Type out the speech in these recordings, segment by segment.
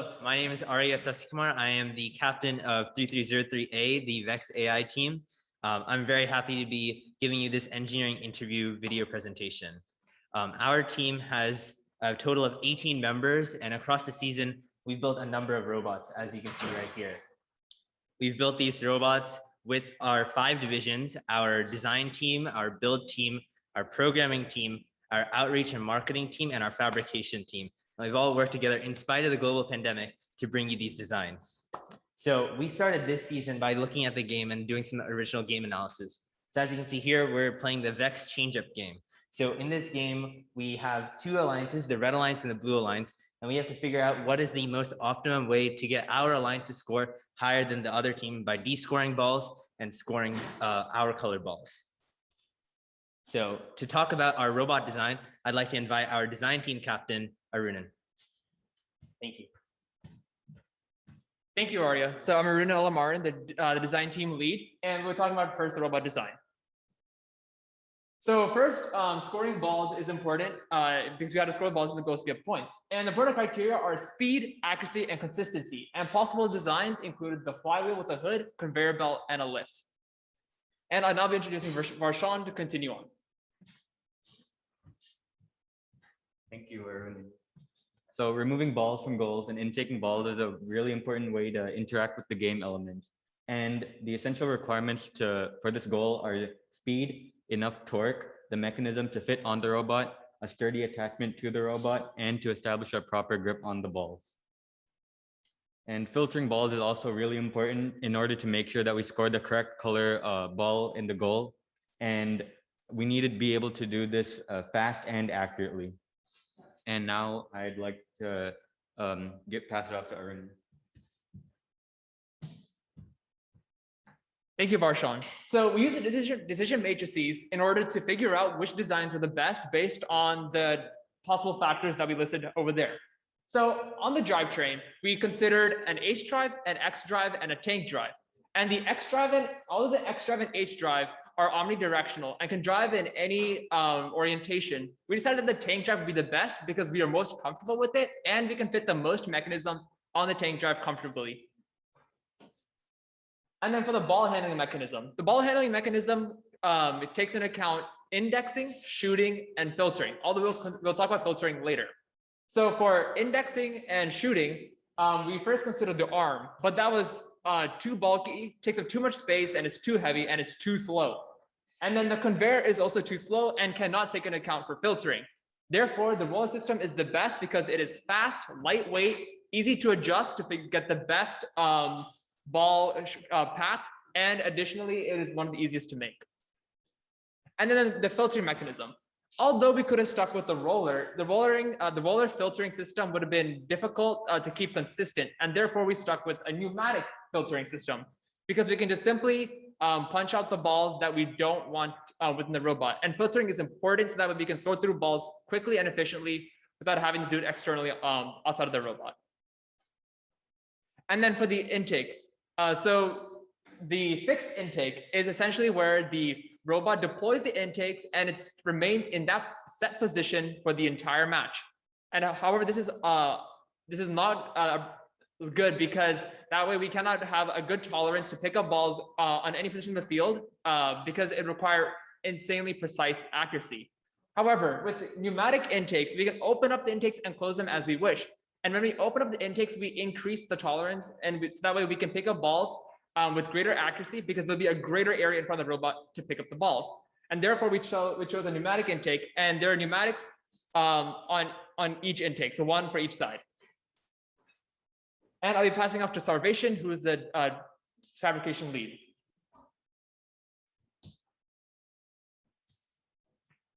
Hello, my name is Arya Sasikumar. I am the captain of 3303A, the VEX AI team. I'm very happy to be giving you this engineering interview video presentation. Our team has a total of 18 members, and across the season, we've built a number of robots, as you can see right here. We've built these robots with our 5 divisions: our design team, our build team, our programming team, our outreach and marketing team, and our fabrication team. We've all worked together in spite of the global pandemic to bring you these designs. So we started this season by looking at the game and doing some original game analysis. So as you can see here, we're playing the VEX change-up game. So in this game, we have 2 alliances, the red alliance and the blue alliance, and we have to figure out what is the most optimum way to get our alliance to score higher than the other team by descoring balls and scoring our colored balls. So to talk about our robot design, I'd like to invite our design team captain, Arunan. Thank you. Thank you, Arya. So I'm Arunan Alamaran, the design team lead, and we're talking about first the robot design. So first, scoring balls is important because we have to score balls and the goals to get points. And the important criteria are speed, accuracy, and consistency. And possible designs included the flywheel with a hood, conveyor belt, and a lift. And I'll now be introducing Varshawn to continue on. Thank you, Arun. So removing balls from goals and intaking balls is a really important way to interact with the game elements. And the essential requirements for this goal are speed, enough torque, the mechanism to fit on the robot, a sturdy attachment to the robot, and to establish a proper grip on the balls. And filtering balls is also really important in order to make sure that we score the correct color ball in the goal. And we need to be able to do this fast and accurately. And now I'd like to pass it off to Arun. Thank you, Varshawn. So we use decision matrices in order to figure out which designs are the best based on the possible factors that we listed over there. So on the drivetrain, we considered an H drive, an X drive, and a tank drive. And the X drive and all of the X drive and H drive are omnidirectional and can drive in any orientation. We decided that the tank drive would be the best because we are most comfortable with it, and we can fit the most mechanisms on the tank drive comfortably. And then for the ball handling mechanism, it takes into account indexing, shooting, and filtering. Although we'll talk about filtering later. So for indexing and shooting, we first considered the arm, but that was too bulky, takes up too much space, and it's too heavy, and it's too slow. And then the conveyor is also too slow and cannot take into account for filtering. Therefore, the roller system is the best because it is fast, lightweight, easy to adjust to get the best ball path, and additionally, it is one of the easiest to make. And then the filtering mechanism. Although we could have stuck with the roller filtering system would have been difficult to keep consistent, and therefore we stuck with a pneumatic filtering system because we can just simply punch out the balls that we don't want within the robot. And filtering is important so that we can sort through balls quickly and efficiently without having to do it externally outside of the robot. And then for the intake, so the fixed intake is essentially where the robot deploys the intakes and it remains in that set position for the entire match. And however, this is not good because that way we cannot have a good tolerance to pick up balls on any position in the field because it requires insanely precise accuracy. However, with pneumatic intakes, we can open up the intakes and close them as we wish. And when we open up the intakes, we increase the tolerance, and so that way we can pick up balls with greater accuracy because there'll be a greater area in front of the robot to pick up the balls. And therefore, we chose a pneumatic intake, and there are pneumatics on each intake, so one for each side. And I'll be passing off to Sarvation, who is the fabrication lead.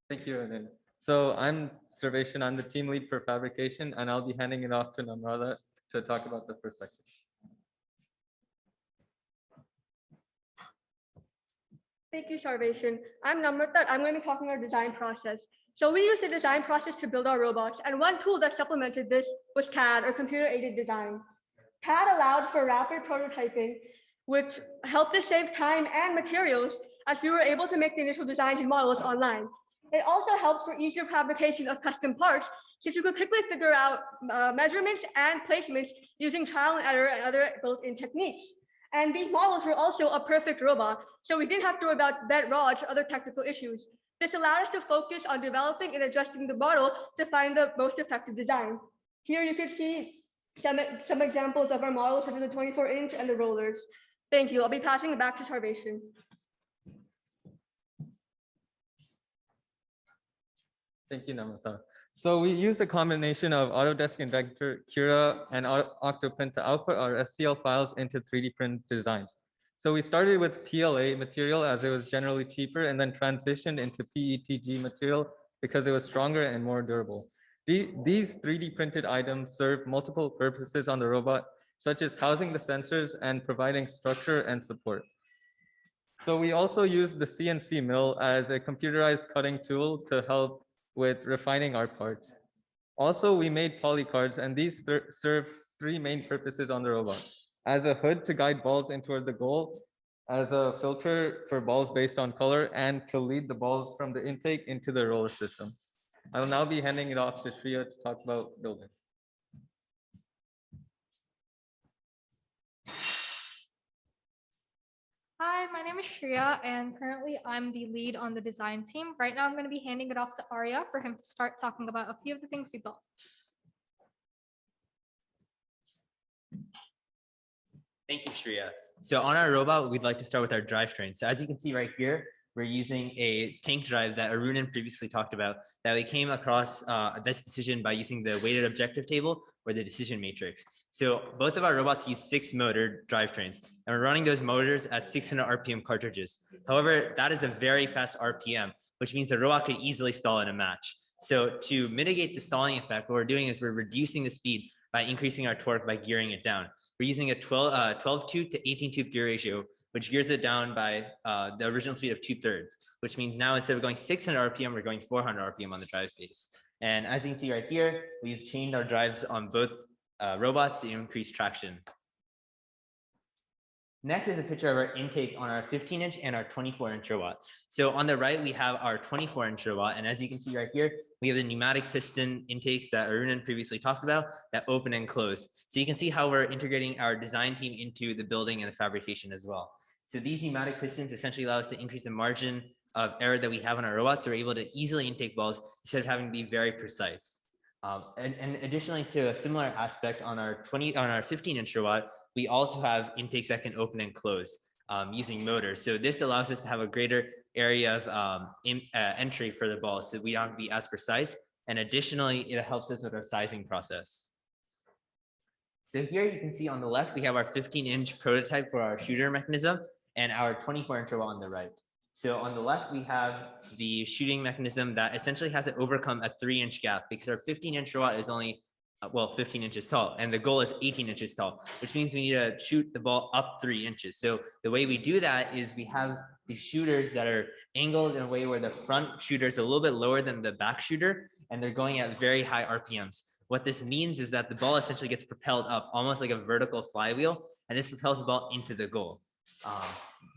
Thank you, Anan. So I'm Sarvation, I'm the team lead for fabrication, and I'll be handing it off to Namrata to talk about the first section. Thank you, Sarvation. I'm Namrata. I'm going to be talking about design process. So we use the design process to build our robots, and one tool that supplemented this was CAD, or computer-aided design. CAD allowed for rapid prototyping, which helped us save time and materials as we were able to make the initial designs and models online. It also helps for easier fabrication of custom parts since you could quickly figure out measurements and placements using trial and error and other built-in techniques. And these models were also a perfect robot, so we didn't have to worry about bent rods or other technical issues. This allowed us to focus on developing and adjusting the model to find the most effective design. Here you can see some examples of our models, such as the 24-inch and the rollers. Thank you. I'll be passing it back to Sarvation. Thank you, Namrata. So we use a combination of Autodesk Inventor, Cura, and Octoprint to output our STL files into 3D print designs. So we started with PLA material as it was generally cheaper, and then transitioned into PETG material because it was stronger and more durable. These 3D printed items serve multiple purposes on the robot, such as housing the sensors and providing structure and support. So we also use the CNC mill as a computerized cutting tool to help with refining our parts. Also, we made polycards, and these serve three main purposes on the robot: as a hood to guide balls in toward the goal, as a filter for balls based on color, and to lead the balls from the intake into the roller system. I will now be handing it off to Shreya to talk about building. Hi, my name is Shreya, and currently I'm the lead on the design team. Right now, I'm going to be handing it off to Arya for him to start talking about a few of the things we built. Thank you, Shreya. So on our robot, we'd like to start with our drivetrain. So as you can see right here, we're using a tank drive that Arunan previously talked about, that we came across this decision by using the weighted objective table or the decision matrix. So both of our robots use 6-motor drivetrains, and we're running those motors at 600 RPM cartridges. However, that is a very fast RPM, which means the robot could easily stall in a match. So to mitigate the stalling effect, what we're doing is we're reducing the speed by increasing our torque by gearing it down. We're using a 12-tooth to 18-tooth gear ratio, which gears it down by the original speed of 2/3, which means now instead of going 600 RPM, we're going 400 RPM on the drive base. And as you can see right here, we've chained our drives on both robots to increase traction. Next is a picture of our intake on our 15-inch and our 24-inch robot. So on the right, we have our 24-inch robot. And as you can see right here, we have the pneumatic piston intakes that Arunan previously talked about that open and close. So you can see how we're integrating our design team into the building and the fabrication as well. So these pneumatic pistons essentially allow us to increase the margin of error that we have on our robots. So we're able to easily intake balls instead of having to be very precise. And additionally to a similar aspect on our 15-inch robot, we also have intakes that can open and close using motors. So this allows us to have a greater area of entry for the balls, so we don't have to be as precise. And additionally, it helps us with our sizing process. So here you can see on the left, we have our 15-inch prototype for our shooter mechanism and our 24-inch robot on the right. So on the left, we have the shooting mechanism that essentially has to overcome a 3-inch gap because our 15-inch robot is only, 15 inches tall, and the goal is 18 inches tall, which means we need to shoot the ball up 3 inches. So the way we do that is we have the shooters that are angled in a way where the front shooter is a little bit lower than the back shooter, and they're going at very high RPMs. What this means is that the ball essentially gets propelled up almost like a vertical flywheel, and this propels the ball into the goal.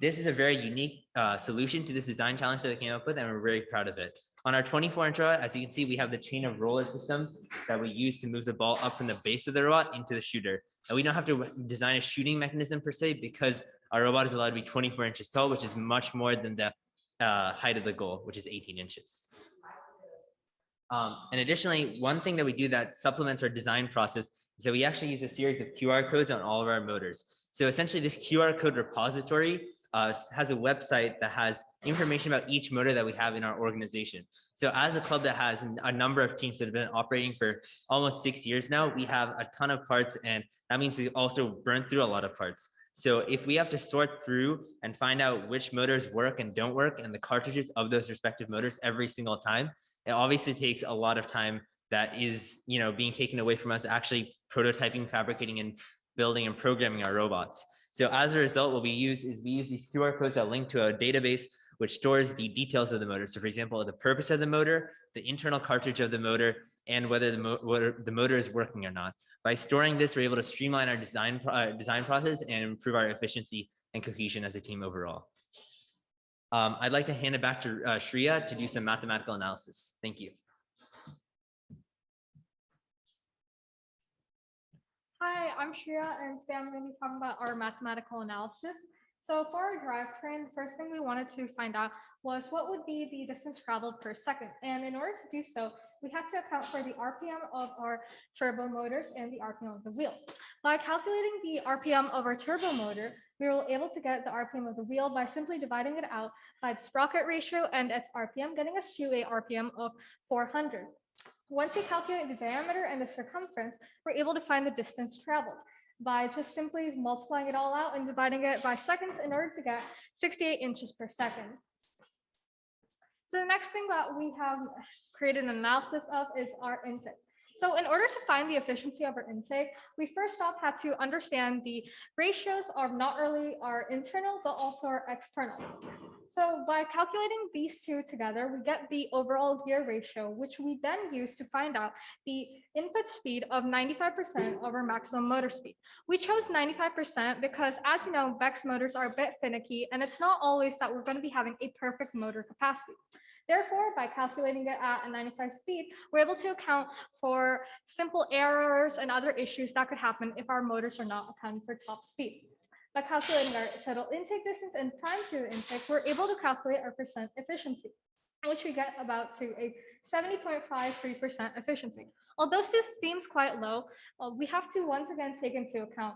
This is a very unique solution to this design challenge that we came up with, and we're very proud of it. On our 24-inch robot, as you can see, we have the chain of roller systems that we use to move the ball up from the base of the robot into the shooter. And we don't have to design a shooting mechanism per se because our robot is allowed to be 24 inches tall, which is much more than the height of the goal, which is 18 inches. And additionally, one thing that we do that supplements our design process is that we actually use a series of QR codes on all of our motors. So essentially this QR code repository has a website that has information about each motor that we have in our organization. So as a club that has a number of teams that have been operating for almost 6 years now, we have a ton of parts, and that means we also burn through a lot of parts. So if we have to sort through and find out which motors work and don't work and the cartridges of those respective motors every single time, it obviously takes a lot of time that is, being taken away from us actually prototyping, fabricating, and building and programming our robots. So as a result, what we use is we use these QR codes that link to a database which stores the details of the motor. So for example, the purpose of the motor, the internal cartridge of the motor, and whether the motor is working or not. By storing this, we're able to streamline our design process and improve our efficiency and cohesion as a team overall. I'd like to hand it back to Shreya to do some mathematical analysis. Thank you. Hi, I'm Shreya, and today I'm going to be talking about our mathematical analysis. So for our drivetrain, the first thing we wanted to find out was what would be the distance traveled per second. And in order to do so, we had to account for the RPM of our turbo motors and the RPM of the wheel. By calculating the RPM of our turbo motor, we were able to get the RPM of the wheel by simply dividing it out by the sprocket ratio and its RPM, getting us to a RPM of 400. Once we calculate the diameter and the circumference, we're able to find the distance traveled by just simply multiplying it all out and dividing it by seconds in order to get 68 inches per second. So the next thing that we have created an analysis of is our intake. So in order to find the efficiency of our intake, we first off had to understand the ratios of not only our internal, but also our external. So by calculating these two together, we get the overall gear ratio, which we then use to find out the input speed of 95% of our maximum motor speed. We chose 95% because, as you know, VEX motors are a bit finicky, and it's not always that we're going to be having a perfect motor capacity. Therefore, by calculating it at a 95 speed, we're able to account for simple errors and other issues that could happen if our motors are not accounted for top speed. By calculating our total intake distance and time to intake, we're able to calculate our percent efficiency, which we get about to a 70.53% efficiency. Although this seems quite low, we have to once again take into account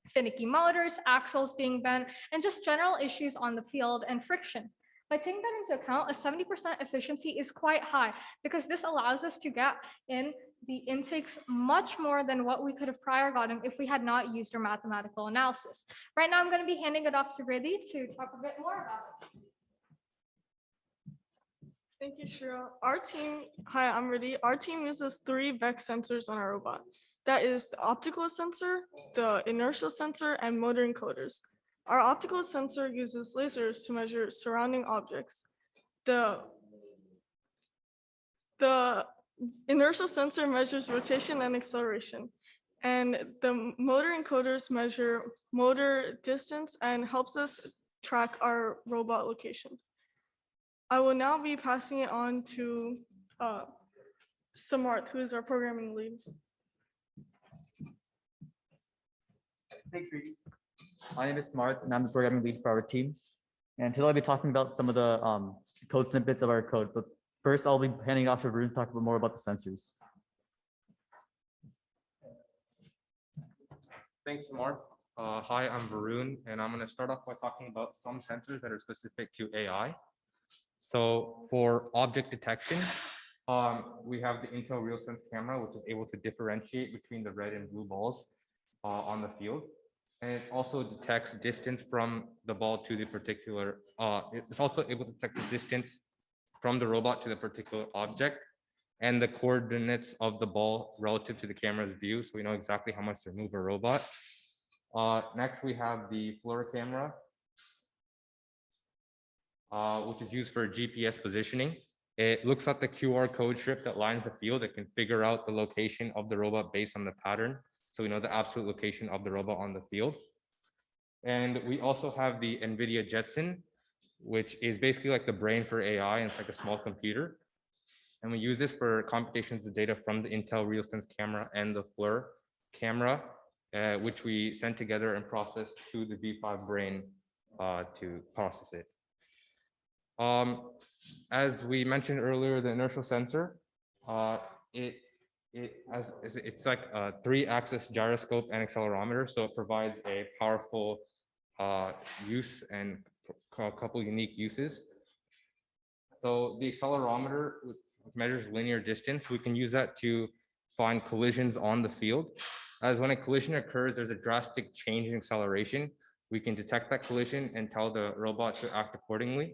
finicky motors, axles being bent, and just general issues on the field and friction. By taking that into account, a 70% efficiency is quite high because this allows us to get in the intakes much more than what we could have prior gotten if we had not used our mathematical analysis. Right now, I'm going to be handing it off to Riddhi to talk a bit more about it. Thank you, Shreya. Hi, I'm Riddhi. Our team uses 3 VEX sensors on our robot. That is the optical sensor, the inertial sensor, and motor encoders. Our optical sensor uses lasers to measure surrounding objects. The inertial sensor measures rotation and acceleration, and the motor encoders measure motor distance and helps us track our robot location. I will now be passing it on to Samarth, who is our programming lead. Thanks, Reed. My name is Smart, and I'm the programming lead for our team. And today I'll be talking about some of the code snippets of our code. But first, I'll be handing it off to Varun to talk a bit more about the sensors. Thanks, Marth. Hi, I'm Varun, and I'm going to start off by talking about some sensors that are specific to AI. So for object detection, we have the Intel RealSense camera, which is able to differentiate between the red and blue balls on the field. And it also detects distance from the ball to the particular, it's also able to detect the distance from the robot to the particular object and the coordinates of the ball relative to the camera's view. So we know exactly how much to move a robot. Next, we have the FLIR camera, which is used for GPS positioning. It looks at the QR code strip that lines the field. It can figure out the location of the robot based on the pattern. So we know the absolute location of the robot on the field. And we also have the NVIDIA Jetson, which is basically like the brain for AI, and it's like a small computer. And we use this for computation of the data from the Intel RealSense camera and the FLIR camera, which we send together and process to the V5 brain to process it. As we mentioned earlier, the inertial sensor, it's like a 3-axis gyroscope and accelerometer, so it provides a powerful use and a couple unique uses. So the accelerometer measures linear distance. We can use that to find collisions on the field. As when a collision occurs, there's a drastic change in acceleration. We can detect that collision and tell the robot to act accordingly.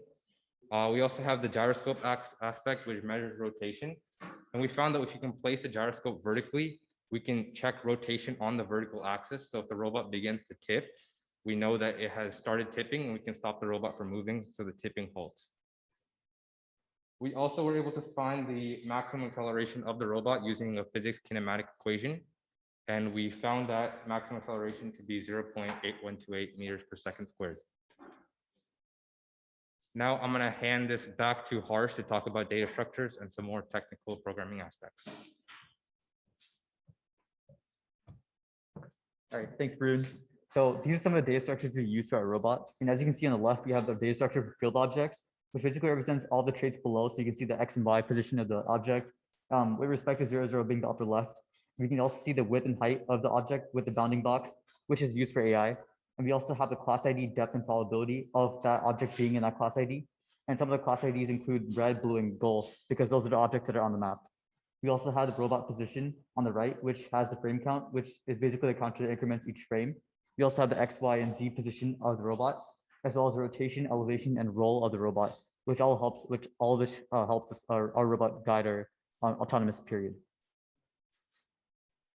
We also have the gyroscope aspect, which measures rotation. And we found that if you can place the gyroscope vertically, we can check rotation on the vertical axis. So if the robot begins to tip, we know that it has started tipping, and we can stop the robot from moving so the tipping halts. We also were able to find the maximum acceleration of the robot using a physics kinematic equation. And we found that maximum acceleration to be 0.8128 meters per second squared. Now I'm going to hand this back to Harsh to talk about data structures and some more technical programming aspects. All right, thanks, Varun. So these are some of the data structures we use for our robot. And as you can see on the left, we have the data structure for field objects, which basically represents all the traits below. So you can see the X and Y position of the object with respect to 0, 0 being the upper left. We can also see the width and height of the object with the bounding box, which is used for AI. And we also have the class ID, depth, and probability of that object being in that class ID. And some of the class IDs include red, blue, and gold, because those are the objects that are on the map. We also have the robot position on the right, which has the frame count, which is basically the count that increments each frame. We also have the X, Y, and Z position of the robot, as well as the rotation, elevation, and roll of the robot, which all of which helps us, our robot guide our autonomous period.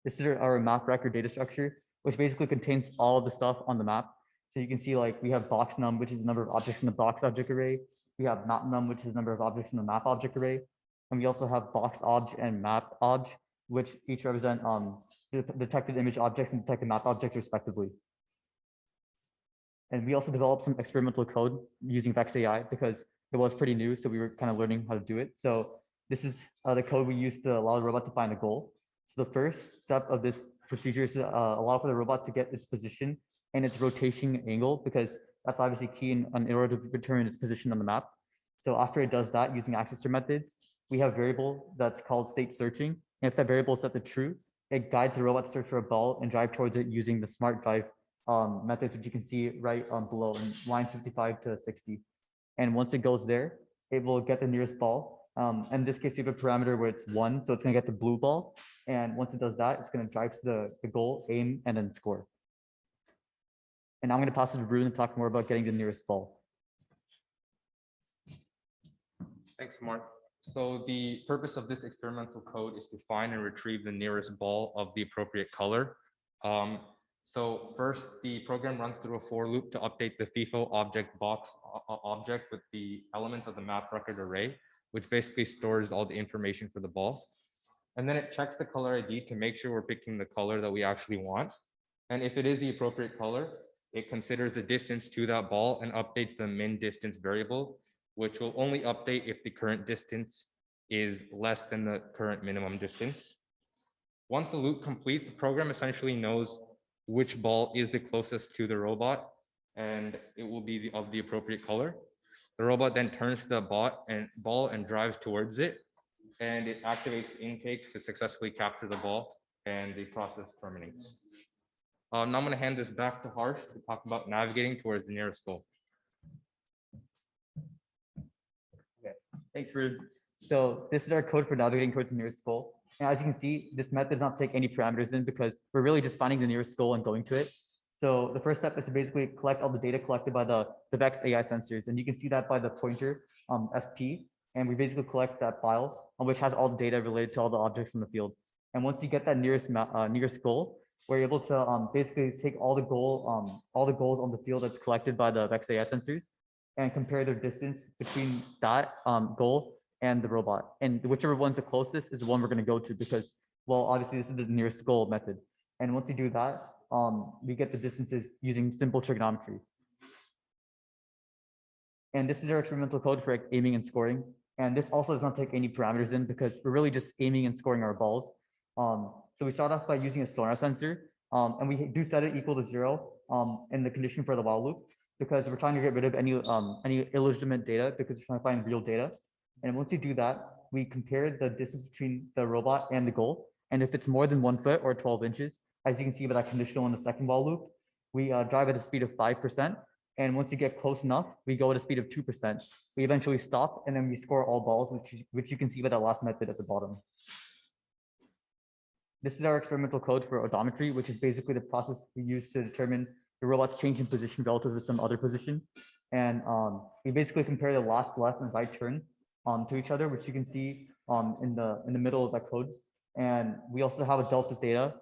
This is our map record data structure, which basically contains all of the stuff on the map. So you can see like we have box num, which is the number of objects in the box object array. We have map num, which is the number of objects in the map object array. And we also have box obj and map obj, which each represent detected image objects and detected map objects respectively. And we also developed some experimental code using VEX AI because it was pretty new, so we were kind of learning how to do it. So this is the code we used to allow the robot to find a goal. So the first step of this procedure is to allow for the robot to get its position and its rotation angle, because that's obviously key in order to determine its position on the map. So after it does that using accessor methods, we have a variable that's called state searching. And if that variable is set to true, it guides the robot to search for a ball and drive towards it using the smart drive methods, which you can see right below in lines 55 to 60. And once it goes there, it will get the nearest ball. In this case, you have a parameter where it's 1, so it's going to get the blue ball. And once it does that, it's going to drive to the goal, aim, and then score. And I'm going to pass it to Varun to talk more about getting the nearest ball. Thanks, Mark. So the purpose of this experimental code is to find and retrieve the nearest ball of the appropriate color. So first, the program runs through a for loop to update the FIFO object box object with the elements of the map record array, which basically stores all the information for the balls. And then it checks the color ID to make sure we're picking the color that we actually want. And if it is the appropriate color, it considers the distance to that ball and updates the min distance variable, which will only update if the current distance is less than the current minimum distance. Once the loop completes, the program essentially knows which ball is the closest to the robot, and it will be of the appropriate color. The robot then turns to the ball and drives towards it, and it activates the intakes to successfully capture the ball, and the process terminates. Now I'm going to hand this back to Harsh to talk about navigating towards the nearest goal. Thanks, Rude. So this is our code for navigating towards the nearest goal. And as you can see, this method does not take any parameters in because we're really just finding the nearest goal and going to it. So the first step is to basically collect all the data collected by the VEX AI sensors. And you can see that by the pointer FP. And we basically collect that file, which has all the data related to all the objects in the field. And once you get that nearest goal, we're able to basically take all the goals on the field that's collected by the VEX AI sensors and compare their distance between that goal and the robot. And whichever one's the closest is the one we're going to go to because, well, obviously this is the nearest goal method. And once you do that, we get the distances using simple trigonometry. And this is our experimental code for aiming and scoring. And this also does not take any parameters in because we're really just aiming and scoring our balls. So we start off by using a sonar sensor, and we do set it equal to 0 in the condition for the while loop because we're trying to get rid of any illegitimate data because we're trying to find real data. And once you do that, we compare the distance between the robot and the goal. And if it's more than 1 foot or 12 inches, as you can see by that conditional in the second while loop, we drive at a speed of 5%. And once you get close enough, we go at a speed of 2%. We eventually stop and then we score all balls, which you can see by that last method at the bottom. This is our experimental code for odometry, which is basically the process we use to determine the robot's change in position relative to some other position. And we basically compare the last left and right turn to each other, which you can see in the middle of that code. And we also have a delta theta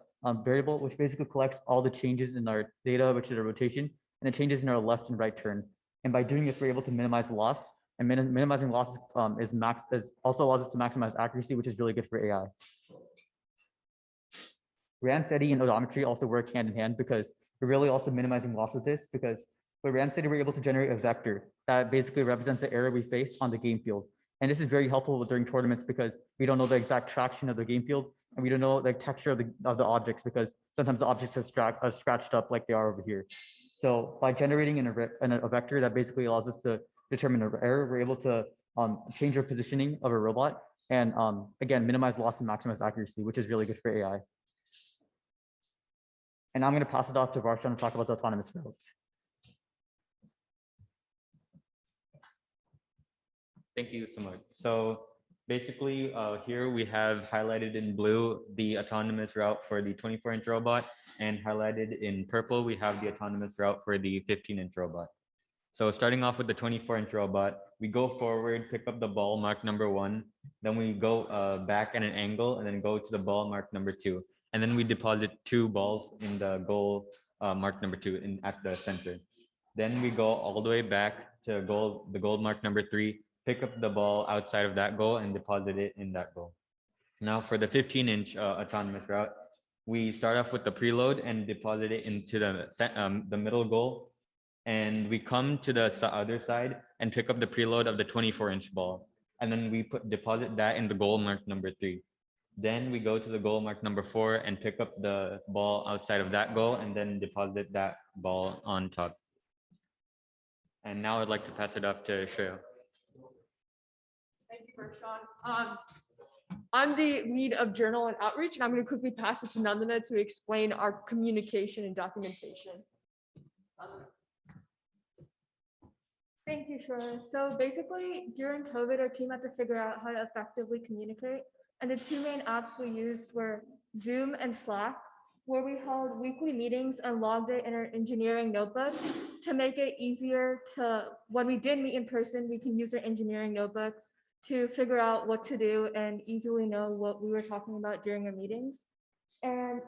variable, which basically collects all the changes in our data, which is our rotation, and the changes in our left and right turn. And by doing this, we're able to minimize loss. And minimizing loss also allows us to maximize accuracy, which is really good for AI. RAM steady and odometry also work hand in hand because we're really also minimizing loss with this because with RAM steady, we're able to generate a vector that basically represents the error we face on the game field. And this is very helpful during tournaments because we don't know the exact traction of the game field and we don't know the texture of the objects because sometimes the objects are scratched up like they are over here. So by generating a vector that basically allows us to determine an error, we're able to change our positioning of a robot and again, minimize loss and maximize accuracy, which is really good for AI. And I'm going to pass it off to Varshan to talk about the autonomous routes. Thank you so much. So basically here we have highlighted in blue the autonomous route for the 24-inch robot, and highlighted in purple we have the autonomous route for the 15-inch robot. So starting off with the 24-inch robot, we go forward, pick up the ball marked number 1, then we go back at an angle and then go to the ball marked number 2. And then we deposit 2 balls in the goal marked number 2 at the center. Then we go all the way back to the goal marked number 3, pick up the ball outside of that goal and deposit it in that goal. Now for the 15-inch autonomous route, we start off with the preload and deposit it into the middle goal. And we come to the other side and pick up the preload of the 24-inch ball. And then we deposit that in the goal marked number 3. Then we go to the goal marked number 4 and pick up the ball outside of that goal and then deposit that ball on top. And now I'd like to pass it off to Shreya. Thank you, Varshan. I'm the lead of journal and outreach, and I'm going to quickly pass it to Nandana to explain our communication and documentation. Thank you, Shora. So basically, during COVID, our team had to figure out how to effectively communicate. And the 2 main apps we used were Zoom and Slack, where we held weekly meetings and logged it in our engineering notebook to make it easier to, when we did meet in person, we can use our engineering notebook to figure out what to do and easily know what we were talking about during our meetings. And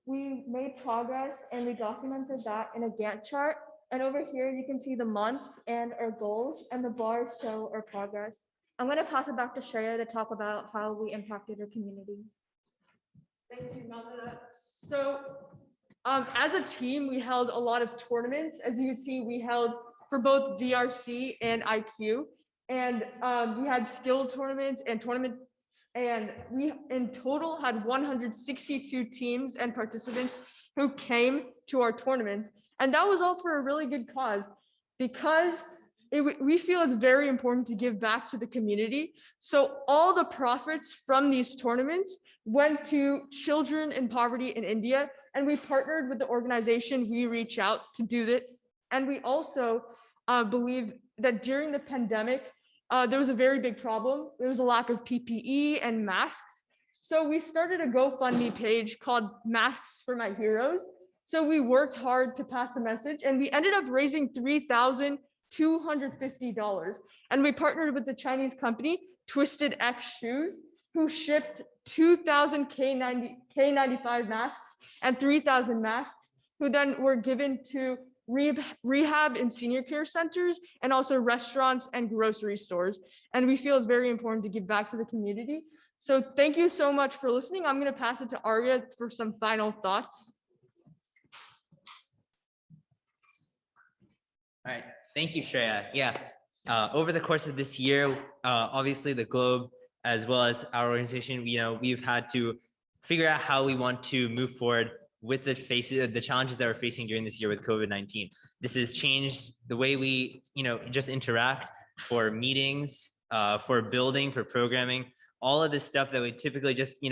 we made progress and we documented that in a Gantt chart. And over here, you can see the months and our goals, and the bars show our progress. I'm going to pass it back to Shreya to talk about how we impacted our community. Thank you, Nandana. So as a team, we held a lot of tournaments. As you can see, we held for both VRC and IQ. And we had skill tournaments and we in total had 162 teams and participants who came to our tournaments. And that was all for a really good cause, because we feel it's very important to give back to the community. So all the profits from these tournaments went to children in poverty in India. And we partnered with the organization We Reach Out to do that. And we also believe that during the pandemic, there was a very big problem. There was a lack of PPE and masks. So we started a GoFundMe page called Masks for My Heroes. So we worked hard to pass the message, and we ended up raising $3,250. And we partnered with the Chinese company Twisted X Shoes, who shipped 2,000 K95 masks and 3,000 masks, who then were given to rehab and senior care centers, and also restaurants and grocery stores. And we feel it's very important to give back to the community. So thank you so much for listening. I'm going to pass it to Arya for some final thoughts. All right, thank you, Shreya. Yeah, over the course of this year, obviously the Globe, as well as our organization, we've had to figure out how we want to move forward with the challenges that we're facing during this year with COVID-19. This has changed the way we, just interact for meetings, for building, for programming, all of this stuff that we typically just,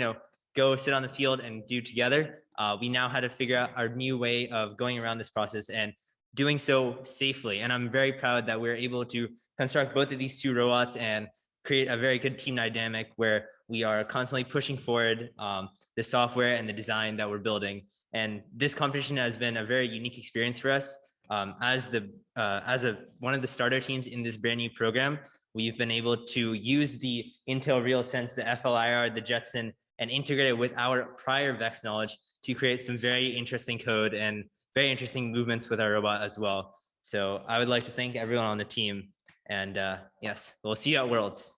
go sit on the field and do together. We now had to figure out our new way of going around this process and doing so safely. And I'm very proud that we're able to construct both of these 2 robots and create a very good team dynamic where we are constantly pushing forward the software and the design that we're building. And this competition has been a very unique experience for us. As one of the starter teams in this brand new program, we've been able to use the Intel RealSense, the FLIR, the Jetson, and integrate it with our prior VEX knowledge to create some very interesting code and very interesting movements with our robot as well. So I would like to thank everyone on the team. And yes, we'll see you at Worlds.